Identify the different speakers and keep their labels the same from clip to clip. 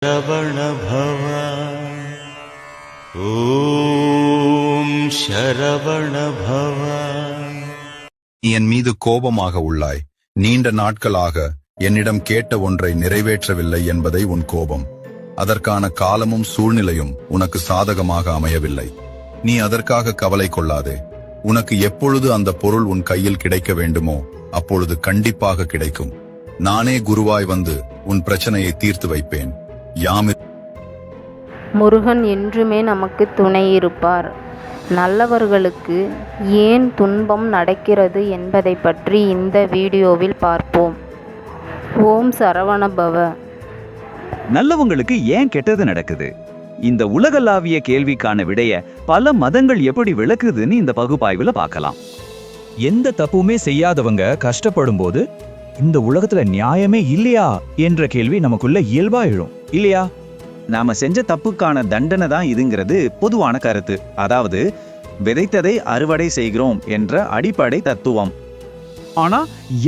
Speaker 1: शरवण भव। ஓம் சரவண பவ.
Speaker 2: என் மீது கோபமாக உள்ளாய். நீண்ட நாட்களாக என்னிடம் கேட்ட ஒன்றை நிறைவேற்றவில்லை என்பதை உன் கோபம். அதற்கான காலமும் சூழ்நிலையும் உனக்கு சாதகமாக அமையவில்லை. நீ அதற்காக கவலை கொள்ளாதே. உனக்கு எப்பொழுது அந்த பொருள் உன் கையில் கிடைக்க வேண்டுமோ அப்பொழுது கண்டிப்பாக கிடைக்கும். நானே குருவாய் வந்து உன் பிரச்சனையை தீர்த்து வைப்பேன்.
Speaker 3: முருகன் என்றுமே நமக்கு துணை இருப்பார். நல்லவர்களுக்கு ஏன் துன்பம் நடக்கிறது என்பதை பற்றி இந்த வீடியோவில் பார்ப்போம். ஓம் சரவண பவ.
Speaker 4: நல்லவங்களுக்கு ஏன் கெட்டது நடக்குது? இந்த உலகளாவிய கேள்விக்கான விடைய பல மதங்கள் எப்படி விளக்குதுன்னு இந்த பகுப்பாய்வுல பார்க்கலாம்.
Speaker 5: எந்த தப்புமே செய்யாதவங்க கஷ்டப்படும் போது இந்த உலகத்துல நியாயமே இல்லையா என்ற கேள்வி நமக்குள்ள இயல்பா எழும் இல்லையா?
Speaker 4: நாம செஞ்ச தப்புக்கான தண்டனை தான் இதுங்கிறது பொதுவான கருத்து. அதாவது விதைத்ததை அறுவடை செய்கிறோம் என்ற அடிப்படை தத்துவம்.
Speaker 5: ஆனா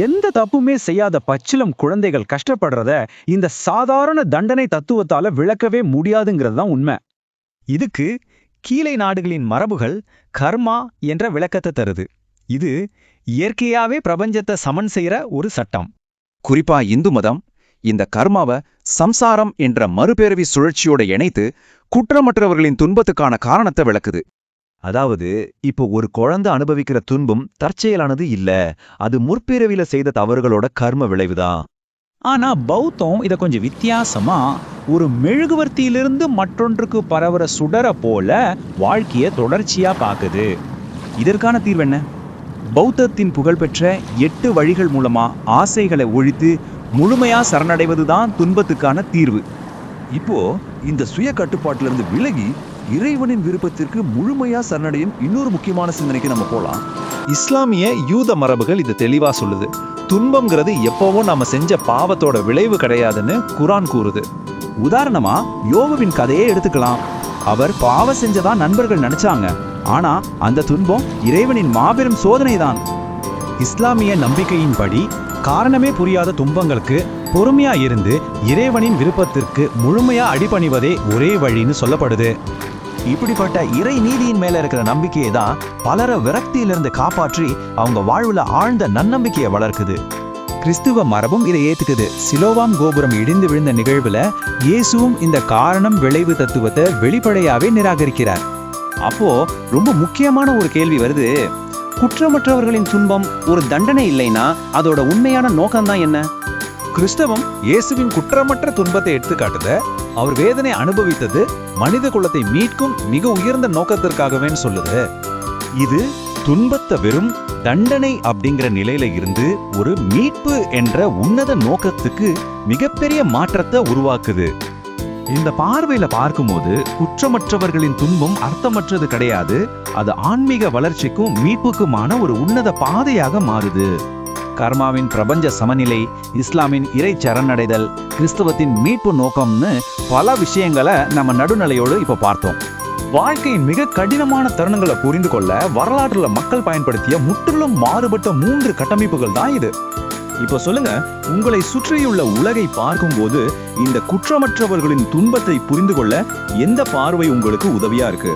Speaker 5: எந்த தப்புமே செய்யாத பச்சிளம் குழந்தைகள் கஷ்டப்படுறத இந்த சாதாரண தண்டனை தத்துவத்தால விளக்கவே முடியாதுங்கிறது தான் உண்மை. இதுக்கு கீழை நாடுகளின் மரபுகள் கர்மா என்ற விளக்கத்தை தருது. இது இயற்கையாவே பிரபஞ்சத்தை சமன் செய்யற ஒரு சட்டம்.
Speaker 6: குறிப்பா இந்து மதம் இந்த கர்மாவை சம்சாரம் என்ற மறுபிறவி சுழற்சியோட இணைத்து குற்றமற்றவர்களின் துன்பத்துக்கான காரணத்தை விளக்குது.
Speaker 5: அதாவது இப்போ ஒரு குழந்தை அனுபவிக்கிற துன்பம் தற்செயலானது இல்ல, அது முற்பிறவில செய்த தவறுகளோட கர்ம விளைவுதான். ஆனா பௌத்தம் இத கொஞ்சம் வித்தியாசமா ஒரு மெழுகுவர்த்தியிலிருந்து மற்றொன்றுக்கு பரவுற சுடர போல வாழ்க்கைய தொடர்ச்சியா பாக்குது. இதற்கான தீர்வு என்ன? பௌத்தத்தின் புகழ்பெற்ற 8 வழிகள் மூலமா ஆசைகளை ஒழித்து முழுமையா சரணடைவதுதான் துன்பத்துக்கான தீர்வு.
Speaker 7: இப்போ இந்த சுய கட்டுப்பாட்டிலிருந்து விலகி இறைவனின் விருப்பத்திற்கு முழுமையா சரணடையும் இன்னொரு முக்கியமான சிந்தனைக்கு நம்ம போலாம்.
Speaker 5: இஸ்லாமிய யூத மரபுகள் இது தெளிவா சொல்லுது. துன்பம்ங்கிறது எப்பவும் நாம செஞ்ச பாவத்தோட விளைவு கிடையாதுன்னு குர்ஆன் கூறுது. உதாரணமா யோபுவின் கதையே எடுத்துக்கலாம். அவர் பாவம் செஞ்சதா நண்பர்கள் நினைச்சாங்க. ஆனா அந்த துன்பம் இறைவனின் மாபெரும் சோதனை தான். இஸ்லாமிய நம்பிக்கையின்படி காரணமே புரியாத துன்பங்களுக்கு பொறுமையா இருந்து இறைவனின் விருப்பத்திற்கு முழுமையா அடிபணிவதே ஒரே வழின்னு சொல்லப்படுது. இப்படிப்பட்ட இறை நீதியின் மேல இருக்கிற நம்பிக்கையை தான் பலரை விரக்தியிலிருந்து காப்பாற்றி அவங்க வாழ்வுல ஆழ்ந்த நன்னம்பிக்கையை வளர்க்குது. கிறிஸ்துவ மரபும் இதை ஏத்துக்குது. சிலோவாம் கோபுரம் இடிந்து விழுந்த நிகழ்வுல இயேசுவும் இந்த காரணம் விளைவு தத்துவத்தை வெளிப்படையாவே நிராகரிக்கிறார். அப்போ ரொம்ப முக்கியமான ஒரு கேள்வி வருது. குற்றமற்றவர்களின் துன்பம் ஒரு தண்டனை இல்லைன்னா அதோட உண்மையான நோக்கம்தான் என்ன? கிறிஸ்தவம் இயேசுவின் குற்றமற்ற துன்பத்தை எடுத்துக்காட்டுத. அவர் வேதனை அனுபவித்தது மனித குலத்தை மீட்கும் மிக உயர்ந்த நோக்கத்திற்காகவே சொல்லுது. இது துன்பத்தை வெறும் தண்டனை அப்படிங்கிற நிலையில இருந்து ஒரு மீட்பு என்ற உன்னத நோக்கத்துக்கு மிகப்பெரிய மாற்றத்தை உருவாக்குது. இந்த பார்வையில பார்க்கும்போது குற்றமற்றவர்களின் துன்பம் அர்த்தமற்றது கிடையாது. அது ஆன்மீக வளர்ச்சிக்கும் மீட்புக்குமான ஒரு உன்னத பாதையாக மாறுது. கர்மாவின் பிரபஞ்ச சமநிலை, இஸ்லாமின் இறை சரணடைதல், கிறிஸ்தவத்தின் மீட்பு நோக்கம்னு பல விஷயங்களை நம்ம நடுநிலையோடு இப்ப பார்த்தோம். வாழ்க்கையின் மிக கடினமான தருணங்களை புரிந்து கொள்ள வரலாற்றுல மக்கள் பயன்படுத்திய முற்றிலும் மாறுபட்ட 3 கட்டமைப்புகள் தான் இது. இப்போ சொல்லுங்க, உங்களை சுற்றியுள்ள உலகை பார்க்கும்போது இந்த குற்றமற்றவர்களின் துன்பத்தை புரிந்து கொள்ள எந்த பார்வை உங்களுக்கு உதவியா இருக்கு?